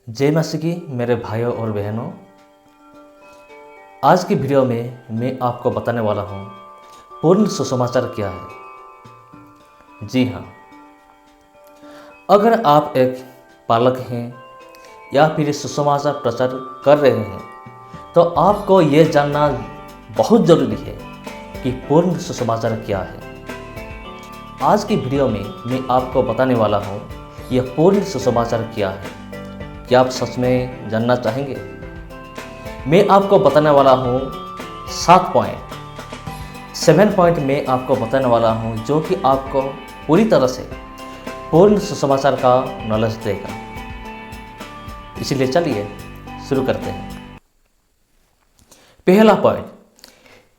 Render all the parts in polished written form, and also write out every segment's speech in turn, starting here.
जय मसीह की मेरे भाइयों और बहनों, आज की वीडियो में मैं आपको बताने वाला हूँ पूर्ण सुसमाचार क्या है। जी हाँ, अगर आप एक पालक हैं या फिर सुसमाचार प्रचार कर रहे हैं तो आपको यह जानना बहुत ज़रूरी है कि पूर्ण सुसमाचार क्या है। आज की वीडियो में मैं आपको बताने वाला हूँ यह पूर्ण सुसमाचार क्या है। क्या आप सच में जानना चाहेंगे? मैं आपको बताने वाला हूँ 7 पॉइंट मैं आपको बताने वाला हूँ जो कि आपको पूरी तरह से पूर्ण सुसमाचार का नॉलेज देगा। इसलिए चलिए शुरू करते हैं। पहला पॉइंट,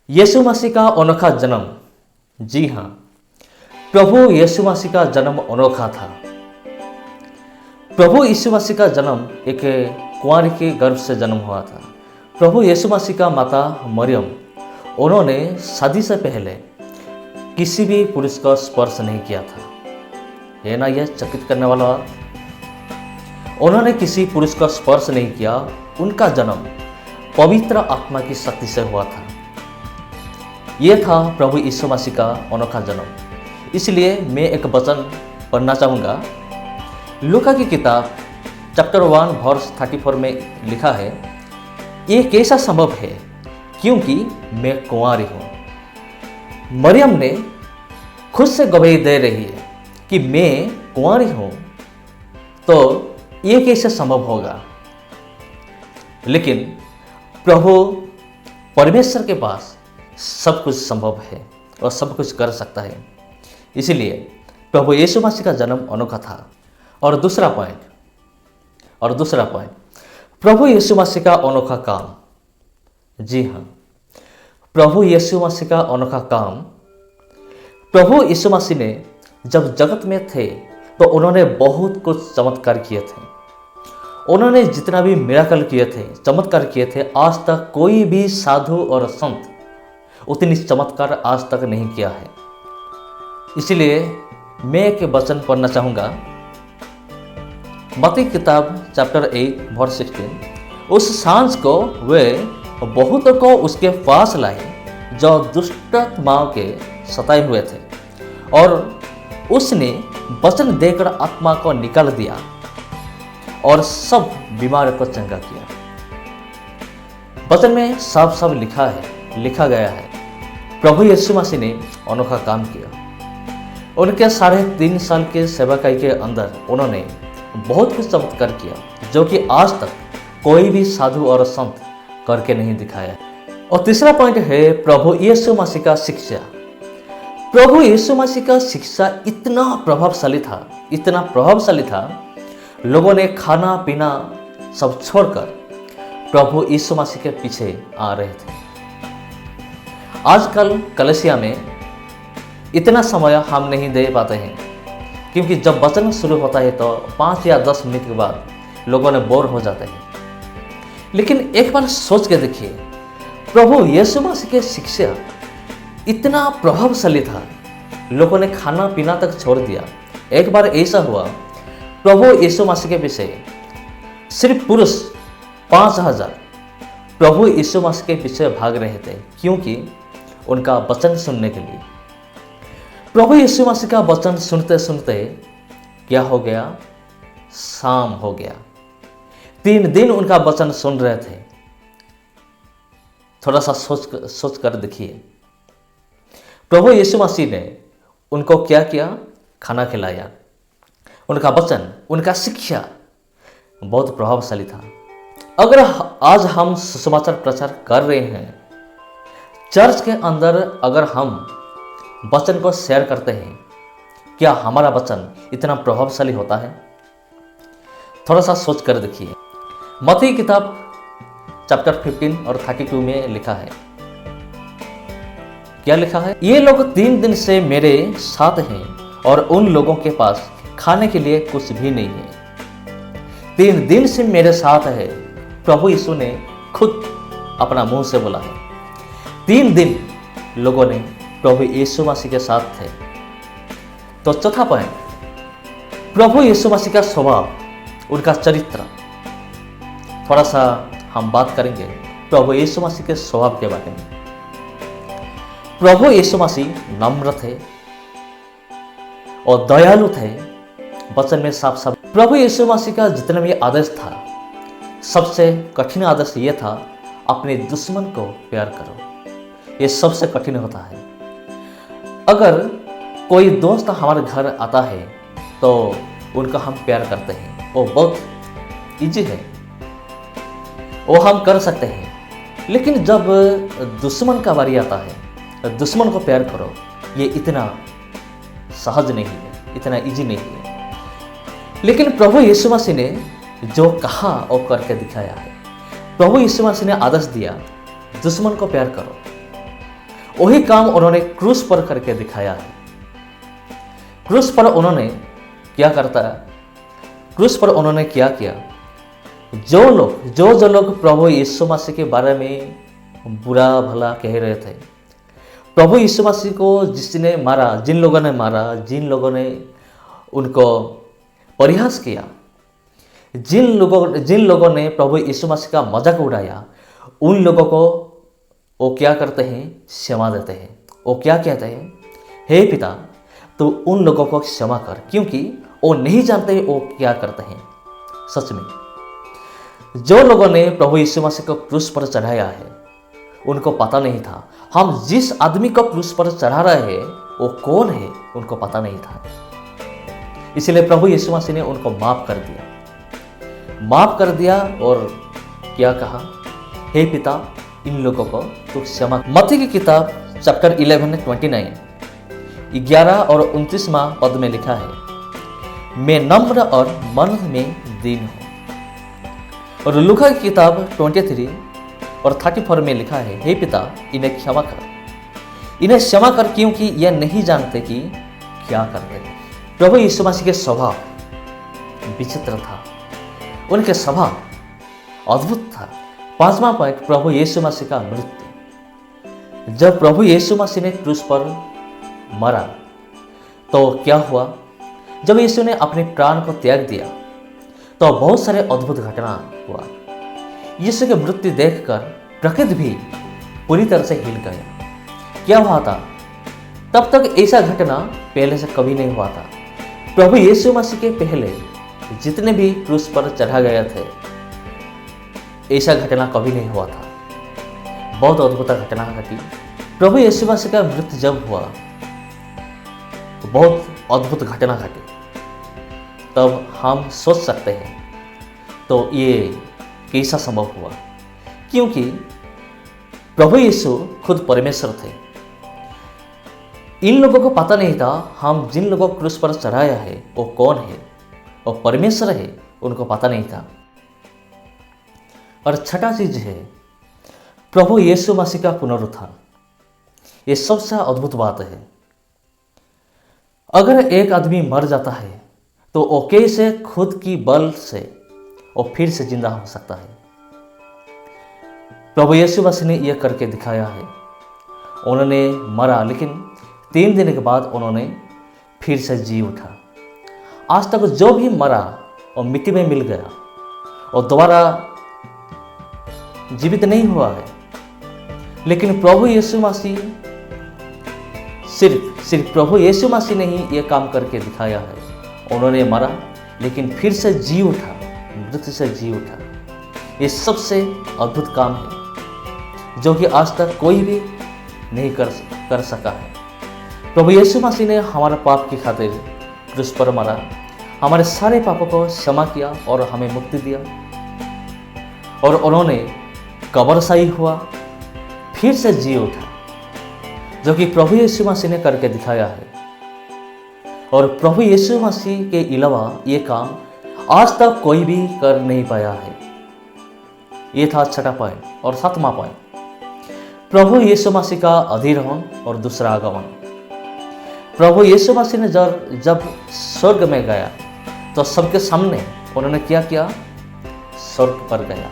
यीशु मसीह का अनोखा जन्म। जी हाँ, प्रभु यीशु मसीह का जन्म अनोखा था। प्रभु यीशु मसीह का जन्म एक कुंवारी के गर्भ से जन्म हुआ था। प्रभु यीशु मसीह का माता मरियम, उन्होंने शादी से पहले किसी भी पुरुष का स्पर्श नहीं किया था। है ना यह चकित करने वाला बात। उन्होंने किसी पुरुष का स्पर्श नहीं किया। उनका जन्म पवित्र आत्मा की शक्ति से हुआ था। यह था प्रभु यीशु मसीह का अनोखा जन्म। इसलिए मैं एक वचन पढ़ना चाहूँगा। लूका की किताब चैप्टर 1 वर्स 34 में लिखा है, ये कैसा संभव है क्योंकि मैं कुंवारी हूँ। मरियम ने खुद से गवाही दे रही है कि मैं कुंवारी हूँ, तो ये कैसे संभव होगा। लेकिन प्रभु परमेश्वर के पास सब कुछ संभव है और सब कुछ कर सकता है। इसलिए प्रभु यीशु मसीह का जन्म अनोखा था। और दूसरा पॉइंट, प्रभु यीशु मसीह का अनोखा काम। जी हाँ, प्रभु यीशु मसीह का अनोखा काम। प्रभु यीशु मसीह ने जब जगत में थे तो उन्होंने बहुत कुछ चमत्कार किए थे। उन्होंने जितना भी मिराकल किए थे, चमत्कार किए थे, आज तक कोई भी साधु और संत उतनी चमत्कार आज तक नहीं किया है। इसलिए मैं एक वचन पढ़ना चाहूँगा। मत्ती किताब चैप्टर 8 वर्स 16। उस सांझ को वे बहुतों को उसके पास लाए जो दुष्ट आत्माओं के सताए हुए थे, और उसने वचन देकर आत्मा को निकाल दिया और सब बीमार को चंगा किया। वचन में साफ साफ लिखा गया है प्रभु यीशु मसीह ने अनोखा काम किया। उनके 3.5 साल के सेवाकाई के अंदर उन्होंने बहुत कुछ चमत्कार किया जो कि आज तक कोई भी साधु और संत करके नहीं दिखाया। और तीसरा पॉइंट है प्रभु यीशु मसीह का शिक्षा। प्रभु यीशु मसीह का शिक्षा इतना प्रभावशाली था, लोगों ने खाना पीना सब छोड़कर प्रभु यीशु मसीह के पीछे आ रहे थे। आजकल कलीसिया में इतना समय हम नहीं दे पाते हैं, क्योंकि जब वचन शुरू होता है तो 5 या 10 मिनट के बाद लोगों ने बोर हो जाते हैं। लेकिन एक बार सोच के देखिए, प्रभु यीशु मसीह की शिक्षा इतना प्रभावशाली था, लोगों ने खाना पीना तक छोड़ दिया। एक बार ऐसा हुआ, प्रभु यीशु मसीह के पीछे सिर्फ पुरुष 5000 प्रभु यीशु मसीह के पीछे भाग रहे थे, क्योंकि उनका वचन सुनने के लिए। प्रभु यीशु मसीह का वचन सुनते सुनते क्या हो गया, शाम हो गया। 3 दिन उनका वचन सुन रहे थे। थोड़ा सा सोच कर देखिए, प्रभु यीशु मसीह ने उनको क्या किया, खाना खिलाया। उनका वचन, उनका शिक्षा बहुत प्रभावशाली था। अगर आज हम सुसमाचार प्रचार कर रहे हैं, चर्च के अंदर अगर हम वचन को शेयर करते हैं, क्या हमारा वचन इतना प्रभावशाली होता है? थोड़ा सा सोच कर देखिए। मत्ती किताब चैप्टर 15 और 32 में लिखा है, क्या लिखा है? ये लोग 3 दिन से मेरे साथ हैं और उन लोगों के पास खाने के लिए कुछ भी नहीं है। 3 दिन से मेरे साथ है, प्रभु यीशु ने खुद अपना मुंह से बोला है। 3 दिन लोगों ने प्रभु यीशु मसीह के साथ थे। तो चौथा पॉइंट, प्रभु यीशु मसीह का स्वभाव, उनका चरित्र, थोड़ा सा हम बात करेंगे प्रभु यीशु मसीह के स्वभाव के बारे में। प्रभु यीशु मसीह नम्र थे और दयालु थे। वचन में साफ साफ प्रभु यीशु मसीह का जितना भी आदेश था, सबसे कठिन आदेश ये था, अपने दुश्मन को प्यार करो। ये सबसे कठिन होता है। अगर कोई दोस्त हमारे घर आता है तो उनका हम प्यार करते हैं, वो बहुत इजी है, वो हम कर सकते हैं। लेकिन जब दुश्मन का बारी आता है तो दुश्मन को प्यार करो, ये इतना सहज नहीं है, इतना इजी नहीं है। लेकिन प्रभु यीशु मसीह ने जो कहा वो करके दिखाया है। प्रभु यीशु मसीह ने आदेश दिया, दुश्मन को प्यार करो। वही काम उन्होंने क्रूस पर करके दिखाया है। क्रूस पर उन्होंने क्या करता है, क्रूस पर उन्होंने क्या किया? जो लोग प्रभु यीशु मसीह के बारे में बुरा भला कह रहे थे, प्रभु यीशु मसीह को जिसने मारा, जिन लोगों ने मारा, जिन लोगों ने उनको परिहास किया, जिन लोगों ने प्रभु यीशु मसीह का मजाक उड़ाया, उन लोगों को वो क्या करते हैं? क्षमा देते हैं। वो क्या कहते हैं? हे पिता, तो उन लोगों को क्षमा कर, क्योंकि वो नहीं जानते वो क्या करते हैं। सच में जो लोगों ने प्रभु यीशु मसीह को क्रूस पर चढ़ाया है, उनको पता नहीं था हम जिस आदमी को क्रूस पर चढ़ा रहे हैं वो कौन है, उनको पता नहीं था। इसलिए प्रभु यीशु मसीह ने उनको माफ कर दिया और क्या कहा? हे पिता, इन लोगों को तू क्षमा। मत्ती की किताब चैप्टर 11:29 11 और 29वां पद में लिखा है, मैं नम्र और मन में दीन हूं। और लूका की किताब 23 और 34 में लिखा है, हे पिता, इन्हें क्षमा कर, क्योंकि यह नहीं जानते कि क्या करते हैं। प्रभु यीशु मसीह के स्वभाव विचित्र था, उनके स्वभाव अद्भुत था। 5वां पॉइंट, प्रभु यीशु मसीह का मृत्यु। जब प्रभु यीशु मसीह ने क्रूस पर मरा तो क्या हुआ? जब यीशु ने अपने प्राण को त्याग दिया तो बहुत सारे अद्भुत घटना हुआ। यीशु की मृत्यु देखकर प्रकृति भी पूरी तरह से हिल गया। क्या हुआ था? तब तक ऐसा घटना पहले से कभी नहीं हुआ था। प्रभु यीशु मसीह के पहले जितने भी क्रूस पर चढ़ा गए थे, ऐसा घटना कभी नहीं हुआ था। बहुत अद्भुत घटना घटी। प्रभु यीशु मसीह का मृत्यु जब हुआ तो बहुत अद्भुत घटना घटी। तब हम सोच सकते हैं तो ये कैसा संभव हुआ? क्योंकि प्रभु यीशु खुद परमेश्वर थे। इन लोगों को पता नहीं था हम जिन लोगों को क्रूस पर चढ़ाया है वो कौन है, वो परमेश्वर है, उनको पता नहीं था। और छठा चीज है प्रभु यीशु मसीह का पुनरुत्थान। ये सबसे अद्भुत बात है। अगर एक आदमी मर जाता है तो वो कैसे खुद की बल से वो फिर से जिंदा हो सकता है? प्रभु यीशु मसीह ने यह करके दिखाया है। उन्होंने मरा, लेकिन 3 दिन के बाद उन्होंने फिर से जी उठा। आज तक जो भी मरा और मिट्टी में मिल गया और दोबारा जीवित नहीं हुआ है। लेकिन प्रभु यीशु मसीह सिर्फ प्रभु यीशु मसीह ने ही यह काम करके दिखाया है। उन्होंने मरा लेकिन फिर से जी उठा, मृत्यु से जी उठा। ये सबसे अद्भुत काम है जो कि आज तक कोई भी नहीं कर सका है। प्रभु यीशु मसीह ने हमारे पाप की खातिर क्रूस पर मरा, हमारे सारे पापों को क्षमा किया और हमें मुक्ति दिया। और उन्होंने कब्रसाई हुआ, फिर से जी उठा, जो कि प्रभु यीशु मसीह ने करके दिखाया है। और प्रभु यीशु मसीह के अलावा ये काम आज तक कोई भी कर नहीं पाया है। ये था छठा पॉइंट। और 7वां पॉइंट, प्रभु यीशु मसीह का अधिरोहण और दूसरा आगमन। प्रभु यीशु मसीह ने जब स्वर्ग में गया तो सबके सामने उन्होंने क्या किया? स्वर्ग पर गया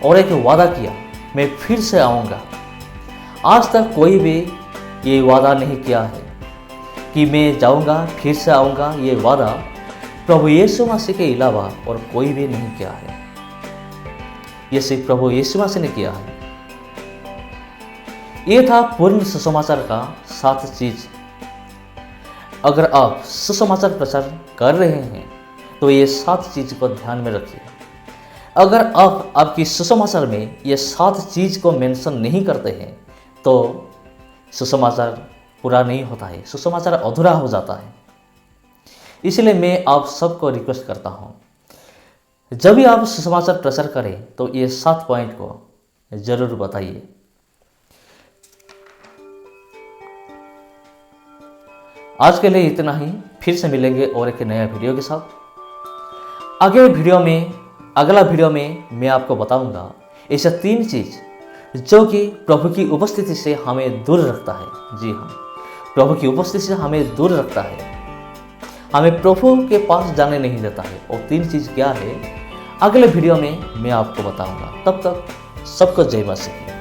और एक वादा किया, मैं फिर से आऊँगा। आज तक कोई भी ये वादा नहीं किया है कि मैं जाऊँगा फिर से आऊँगा। ये वादा प्रभु यीशु मसीह के अलावा और कोई भी नहीं किया है। ये सिर्फ प्रभु यीशु मसीह ने किया है। ये था पूर्ण सुसमाचार का 7 चीज। अगर आप सुसमाचार प्रचार कर रहे हैं तो ये 7 चीज को ध्यान में रखिए। अगर आप आपकी सुसमाचार में ये 7 चीज को मेंशन नहीं करते हैं तो सुसमाचार पूरा नहीं होता है, सुसमाचार अधूरा हो जाता है। इसलिए मैं आप सबको रिक्वेस्ट करता हूँ, जब भी आप सुसमाचार प्रचार करें तो ये 7 पॉइंट को जरूर बताइए। आज के लिए इतना ही, फिर से मिलेंगे और एक नया वीडियो के साथ। अगला वीडियो में मैं आपको बताऊंगा ऐसे 3 चीज जो कि प्रभु की उपस्थिति से हमें दूर रखता है। जी हाँ, प्रभु की उपस्थिति से हमें दूर रखता है, हमें प्रभु के पास जाने नहीं देता है। और 3 चीज क्या है, अगले वीडियो में मैं आपको बताऊंगा। तब तक सबको जय मसीह।